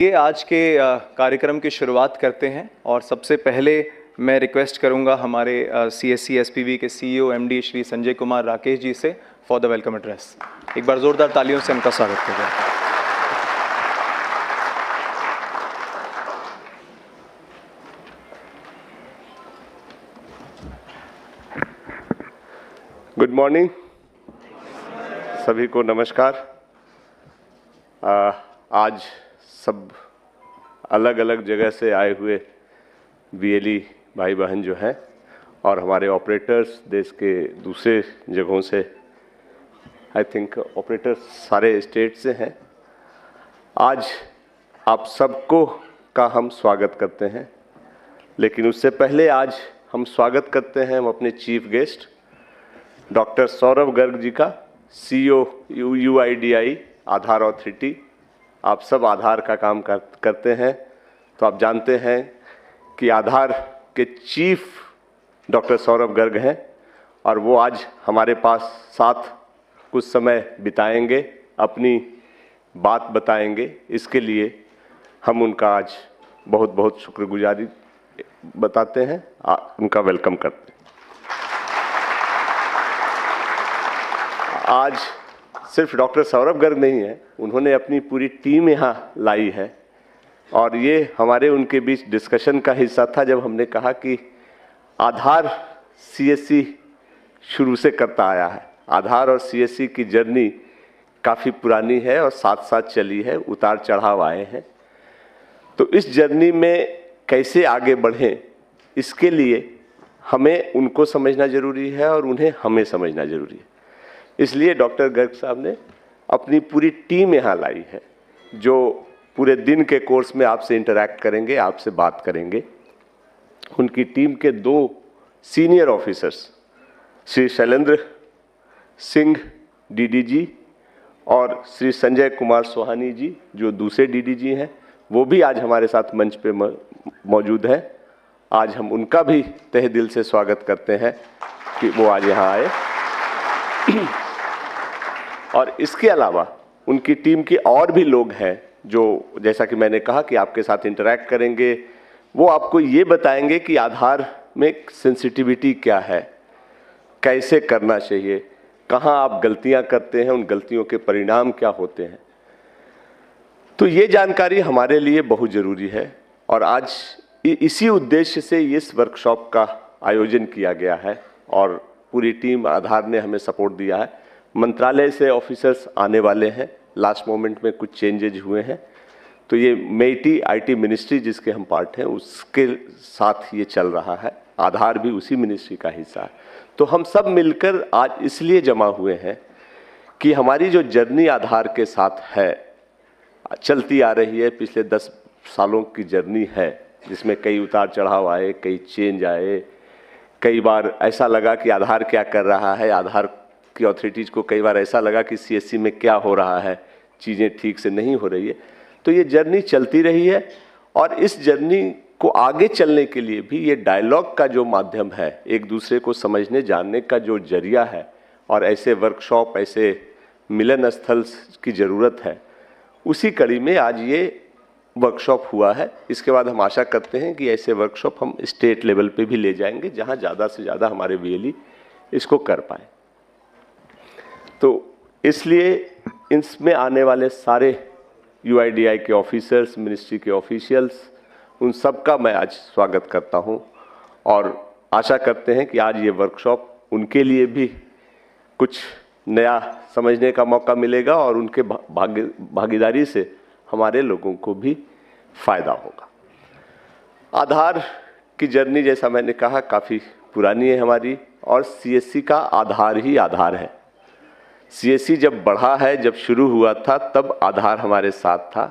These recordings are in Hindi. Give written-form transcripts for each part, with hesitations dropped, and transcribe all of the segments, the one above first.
ये आज के कार्यक्रम की शुरुआत करते हैं और सबसे पहले मैं रिक्वेस्ट करूंगा हमारे CSC SPV के CEO MD श्री संजय कुमार राकेश जी से फॉर द वेलकम एड्रेस। एक बार जोरदार तालियों से उनका स्वागत करें। गुड मॉर्निंग, सभी को नमस्कार। आज सब अलग अलग जगह से आए हुए BLE भाई बहन जो हैं और हमारे ऑपरेटर्स देश के दूसरे जगहों से, आई थिंक ऑपरेटर्स सारे स्टेट से हैं। आज आप सबको का हम स्वागत करते हैं, लेकिन उससे पहले आज हम स्वागत करते हैं हम अपने chief guest doctor Saurabh Garg ji का, CEO UIDAI आधार अथॉरिटी। आप सब आधार का काम करते हैं, तो आप जानते हैं कि आधार के चीफ डॉक्टर सौरभ गर्ग हैं और वो आज हमारे पास साथ कुछ समय बिताएंगे, अपनी बात बताएंगे। इसके लिए हम उनका आज बहुत बहुत शुक्रगुजारी बताते हैं, उनका वेलकम करते हैं। आज सिर्फ डॉक्टर सौरभ गर्ग नहीं है, उन्होंने अपनी पूरी टीम यहाँ लाई है और ये हमारे उनके बीच डिस्कशन का हिस्सा था जब हमने कहा कि आधार CSC शुरू से करता आया है। आधार और CSC की जर्नी काफ़ी पुरानी है और साथ साथ चली है, उतार चढ़ाव आए हैं। तो इस जर्नी में कैसे आगे बढ़ें, इसके लिए हमें उनको समझना ज़रूरी है और उन्हें हमें समझना ज़रूरी है। इसलिए डॉक्टर गर्ग साहब ने अपनी पूरी टीम यहाँ लाई है, जो पूरे दिन के कोर्स में आपसे इंटरैक्ट करेंगे, आपसे बात करेंगे। उनकी टीम के 2 senior officers Shri Shailendra Singh DDG और श्री संजय कुमार सोहानी जी जो दूसरे DDG हैं, वो भी आज हमारे साथ मंच पे मौजूद हैं। आज हम उनका भी तहे दिल से स्वागत करते हैं कि वो आज यहाँ आए। और इसके अलावा उनकी टीम के और भी लोग हैं जो, जैसा कि मैंने कहा, कि आपके साथ इंटरैक्ट करेंगे। वो आपको ये बताएंगे कि आधार में सेंसिटिविटी क्या है, कैसे करना चाहिए, कहाँ आप गलतियां करते हैं, उन गलतियों के परिणाम क्या होते हैं। तो ये जानकारी हमारे लिए बहुत ज़रूरी है और आज इसी उद्देश्य से इस वर्कशॉप का आयोजन किया गया है और पूरी टीम आधार ने हमें सपोर्ट दिया है। मंत्रालय से ऑफिसर्स आने वाले हैं, लास्ट मोमेंट में कुछ चेंजेज हुए हैं, तो ये मेटी IT मिनिस्ट्री जिसके हम पार्ट हैं उसके साथ ये चल रहा है। आधार भी उसी मिनिस्ट्री का हिस्सा है। तो हम सब मिलकर आज इसलिए जमा हुए हैं कि हमारी जो जर्नी आधार के साथ है, चलती आ रही है, पिछले 10 सालों की जर्नी है, जिसमें कई उतार चढ़ाव आए, कई चेंज आए। कई बार ऐसा लगा कि आधार क्या कर रहा है, आधार की अथॉरिटीज़ को कई बार ऐसा लगा कि CSC में क्या हो रहा है, चीज़ें ठीक से नहीं हो रही है। तो ये जर्नी चलती रही है और इस जर्नी को आगे चलने के लिए भी ये डायलॉग का जो माध्यम है, एक दूसरे को समझने जानने का जो जरिया है, और ऐसे वर्कशॉप, ऐसे मिलन स्थल की ज़रूरत है। उसी कड़ी में आज ये वर्कशॉप हुआ है। इसके बाद हम आशा करते हैं कि ऐसे वर्कशॉप हम स्टेट लेवल पे भी ले जाएंगे, जहां ज़्यादा से ज़्यादा हमारे BLE इसको कर पाए। तो इसलिए इसमें आने वाले सारे UIDAI के ऑफिसर्स, मिनिस्ट्री के ऑफिशियल्स, उन सब का मैं आज स्वागत करता हूं और आशा करते हैं कि आज ये वर्कशॉप उनके लिए भी कुछ नया समझने का मौका मिलेगा और उनके भागीदारी से हमारे लोगों को भी फायदा होगा। आधार की जर्नी, जैसा मैंने कहा, काफ़ी पुरानी है हमारी और CSC का आधार ही आधार है। CSC जब बढ़ा है, जब शुरू हुआ था, तब आधार हमारे साथ था।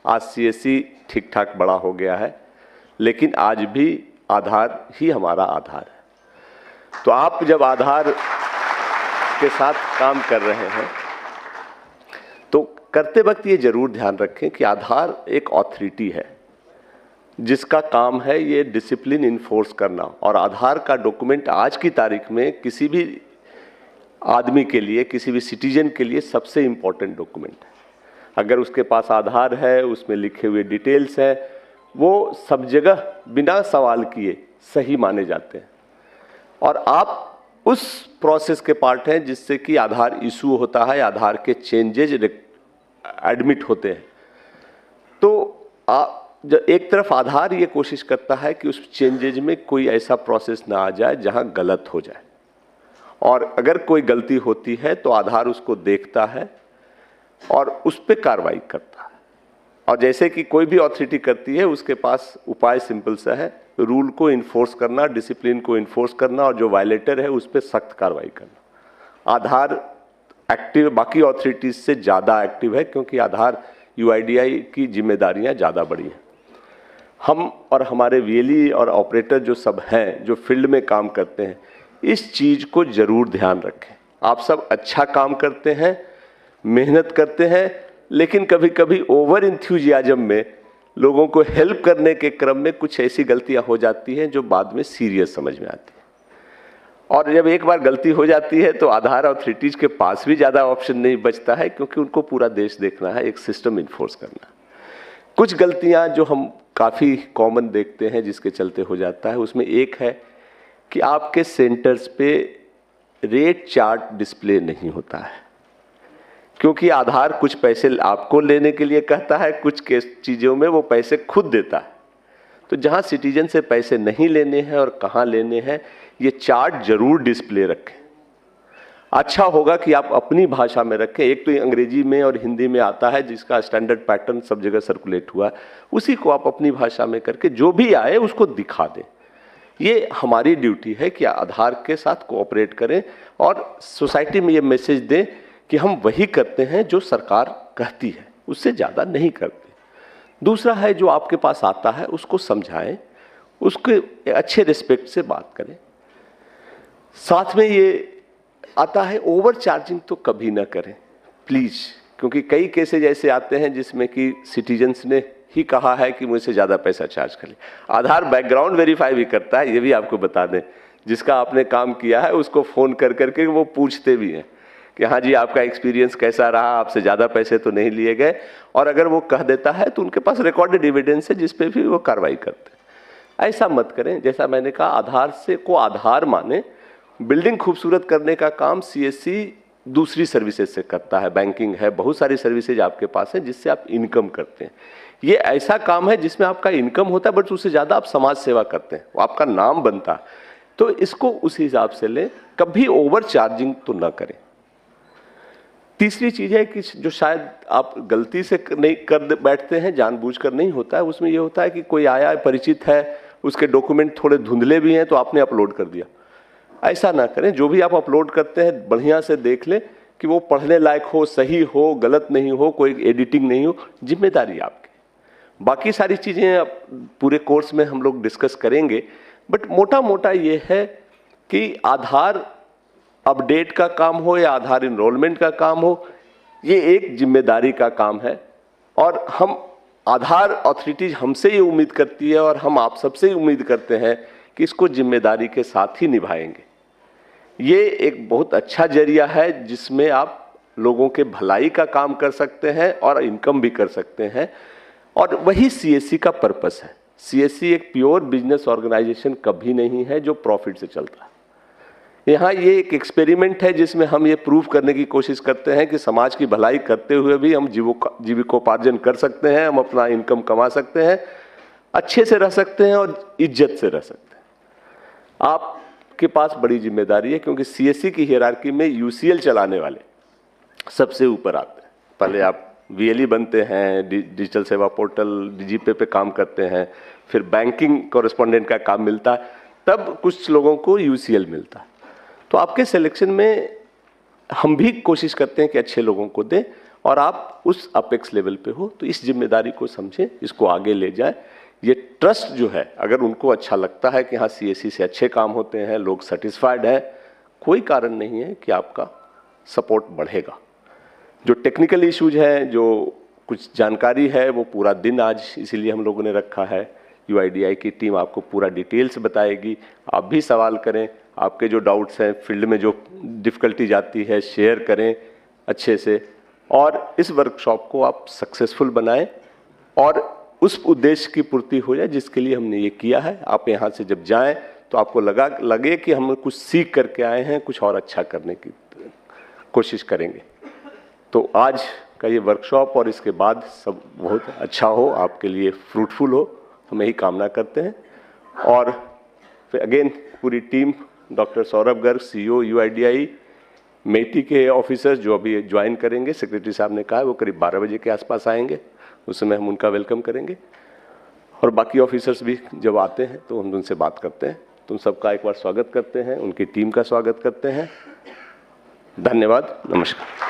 आज CSC ठीक ठाक बड़ा हो गया है, लेकिन आज भी आधार ही हमारा आधार है। तो आप जब आधार के साथ काम कर रहे हैं तो करते वक्त ये जरूर ध्यान रखें कि आधार एक अथॉरिटी है जिसका काम है ये डिसिप्लिन इन्फोर्स करना, और आधार का डॉक्यूमेंट आज की तारीख में किसी भी आदमी के लिए, किसी भी सिटीजन के लिए सबसे इम्पोर्टेंट डॉक्यूमेंट है। अगर उसके पास आधार है, उसमें लिखे हुए डिटेल्स हैं, वो सब जगह बिना सवाल किए सही माने जाते हैं। और आप उस प्रोसेस के पार्ट हैं जिससे कि आधार इशू होता है, आधार के चेंजेज एडमिट होते हैं। तो एक तरफ आधार ये कोशिश करता है कि उस चेंजेज में कोई ऐसा प्रोसेस ना आ जाए जहां गलत हो जाए, और अगर कोई गलती होती है तो आधार उसको देखता है और उस पर कार्रवाई करता है। और जैसे कि कोई भी अथॉरिटी करती है, उसके पास उपाय सिंपल सा है, रूल को इन्फोर्स करना, डिसिप्लिन को इन्फोर्स करना, और जो वायलेटर है उस पर सख्त कार्रवाई करना। आधार एक्टिव बाकी अथॉरिटीज से ज़्यादा एक्टिव है, क्योंकि आधार यूआईडीआई की जिम्मेदारियां ज़्यादा बड़ी हैं। हम और हमारे वीएलई और ऑपरेटर जो सब हैं, जो फील्ड में काम करते हैं, इस चीज़ को ज़रूर ध्यान रखें। आप सब अच्छा काम करते हैं, मेहनत करते हैं, लेकिन कभी कभी ओवर इंथ्यूजियाज्म में लोगों को हेल्प करने के क्रम में कुछ ऐसी गलतियां हो जाती हैं जो बाद में सीरियस समझ में आती है। और जब एक बार गलती हो जाती है तो आधार अथॉरिटीज के पास भी ज़्यादा ऑप्शन नहीं बचता है, क्योंकि उनको पूरा देश देखना है, एक सिस्टम इन्फोर्स करना। कुछ गलतियां जो हम काफ़ी कॉमन देखते हैं जिसके चलते हो जाता है, उसमें एक है कि आपके सेंटर्स पे रेट चार्ट डिस्प्ले नहीं होता है, क्योंकि आधार कुछ पैसे आपको लेने के लिए कहता है, कुछ चीज़ों में वो पैसे खुद देता है। तो जहाँ सिटीजन से पैसे नहीं लेने हैं और कहाँ लेने हैं, ये चार्ट जरूर डिस्प्ले रखें। अच्छा होगा कि आप अपनी भाषा में रखें। एक तो अंग्रेजी में और हिंदी में आता है, जिसका स्टैंडर्ड पैटर्न सब जगह सर्कुलेट हुआ, उसी को आप अपनी भाषा में करके जो भी आए उसको दिखा दें। ये हमारी ड्यूटी है कि आधार के साथ कोऑपरेट करें और सोसाइटी में ये मैसेज दें कि हम वही करते हैं जो सरकार कहती है, उससे ज़्यादा नहीं करते। दूसरा है, जो आपके पास आता है उसको समझाएं, उसके अच्छे रिस्पेक्ट से बात करें। साथ में ये आता है, ओवर चार्जिंग तो कभी ना करें प्लीज़, क्योंकि कई केसेज ऐसे आते हैं जिसमें कि सिटीजन्स ने ही कहा है कि मुझसे ज़्यादा पैसा चार्ज कर ले। आधार बैकग्राउंड वेरीफाई भी करता है, ये भी आपको बता दें। जिसका आपने काम किया है उसको फ़ोन कर करके वो पूछते भी हैं कि हाँ जी, आपका एक्सपीरियंस कैसा रहा, आपसे ज़्यादा पैसे तो नहीं लिए गए। और अगर वो कह देता है तो उनके पास रिकॉर्डेड एविडेंस है जिस पे भी वो कार्रवाई करते हैं। ऐसा मत करें। जैसा मैंने कहा, आधार से को आधार माने। बिल्डिंग खूबसूरत करने का काम सीएससी दूसरी सर्विसेज से करता है, बैंकिंग है, बहुत सारी सर्विसेज आपके पास है जिससे आप इनकम करते हैं। ये ऐसा काम है जिसमें आपका इनकम होता है, बट उससे ज़्यादा आप समाज सेवा करते हैं, वो आपका नाम बनता है। तो इसको उस हिसाब से लें, कभी ओवर चार्जिंग तो ना करें। तीसरी चीज़ है कि जो शायद आप गलती से नहीं कर बैठते हैं, जानबूझकर नहीं होता है, उसमें ये होता है कि कोई आया परिचित है, उसके डॉक्यूमेंट थोड़े धुंधले भी हैं तो आपने अपलोड कर दिया। ऐसा ना करें। जो भी आप अपलोड करते हैं बढ़िया से देख लें कि वो पढ़ने लायक हो, सही हो, गलत नहीं हो, कोई एडिटिंग नहीं हो। जिम्मेदारी आपकी। बाकी सारी चीज़ें आप पूरे कोर्स में हम लोग डिस्कस करेंगे, बट मोटा मोटा ये है कि आधार अपडेट का काम हो या आधार इनरोलमेंट का काम हो, ये एक जिम्मेदारी का काम है। और हम आधार अथॉरिटीज हमसे ये उम्मीद करती है और हम आप सबसे ही उम्मीद करते हैं कि इसको जिम्मेदारी के साथ ही निभाएंगे। ये एक बहुत अच्छा जरिया है जिसमें आप लोगों के भलाई का काम कर सकते हैं और इनकम भी कर सकते हैं, और वही सीएससी का पर्पस है। सीएससी एक प्योर बिजनेस ऑर्गेनाइजेशन कभी नहीं है जो प्रॉफिट से चलता है। यहाँ ये एक एक्सपेरिमेंट है जिसमें हम ये प्रूव करने की कोशिश करते हैं कि समाज की भलाई करते हुए भी हम जीविकोपार्जन कर सकते हैं, हम अपना इनकम कमा सकते हैं, अच्छे से रह सकते हैं और इज्जत से रह सकते हैं। आपके पास बड़ी जिम्मेदारी है, क्योंकि सीएससी की हायरार्की में यूसीएल चलाने वाले सबसे ऊपर आते हैं। पहले आप वीएलई बनते हैं, डिजिटल सेवा पोर्टल डीजीपे पे काम करते हैं, फिर बैंकिंग कॉरेस्पॉन्डेंट का काम मिलता है, तब कुछ लोगों को यूसीएल मिलता है। तो आपके सिलेक्शन में हम भी कोशिश करते हैं कि अच्छे लोगों को दें और आप उस अपेक्स लेवल पे हो। तो इस जिम्मेदारी को समझें, इसको आगे ले जाएं। ये ट्रस्ट जो है, अगर उनको अच्छा लगता है कि हाँ सीएससी से अच्छे काम होते हैं, लोग सेटिस्फाइड हैं, कोई कारण नहीं है कि आपका सपोर्ट बढ़ेगा। जो टेक्निकल इश्यूज हैं, जो कुछ जानकारी है, वो पूरा दिन आज इसीलिए हम लोगों ने रखा है। यूआईडीआई की टीम आपको पूरा डिटेल्स बताएगी। आप भी सवाल करें, आपके जो डाउट्स हैं, फील्ड में जो डिफ़िकल्टी जाती है, शेयर करें अच्छे से। और इस वर्कशॉप को आप सक्सेसफुल बनाएं और उस उद्देश्य की पूर्ति हो जाए जिसके लिए हमने ये किया है। आप यहाँ से जब जाएं तो आपको लगे कि हम कुछ सीख करके आए हैं, कुछ और अच्छा करने की कोशिश करेंगे। तो आज का ये वर्कशॉप और इसके बाद सब बहुत अच्छा हो, आपके लिए फ्रूटफुल हो, हम यही कामना करते हैं। और फिर अगेन पूरी team, doctor Saurabh Garg, CEO UIDAI, मेटी के ऑफिसर्स जो अभी ज्वाइन करेंगे, सेक्रेटरी साहब ने कहा है वो करीब 12 बजे के आसपास आएंगे, उस समय हम उनका वेलकम करेंगे। और बाकी ऑफिसर्स भी जब आते हैं तो हम उनसे बात करते हैं। तो उन सबका एक बार स्वागत करते हैं, उनकी टीम का स्वागत करते हैं। धन्यवाद, नमस्कार।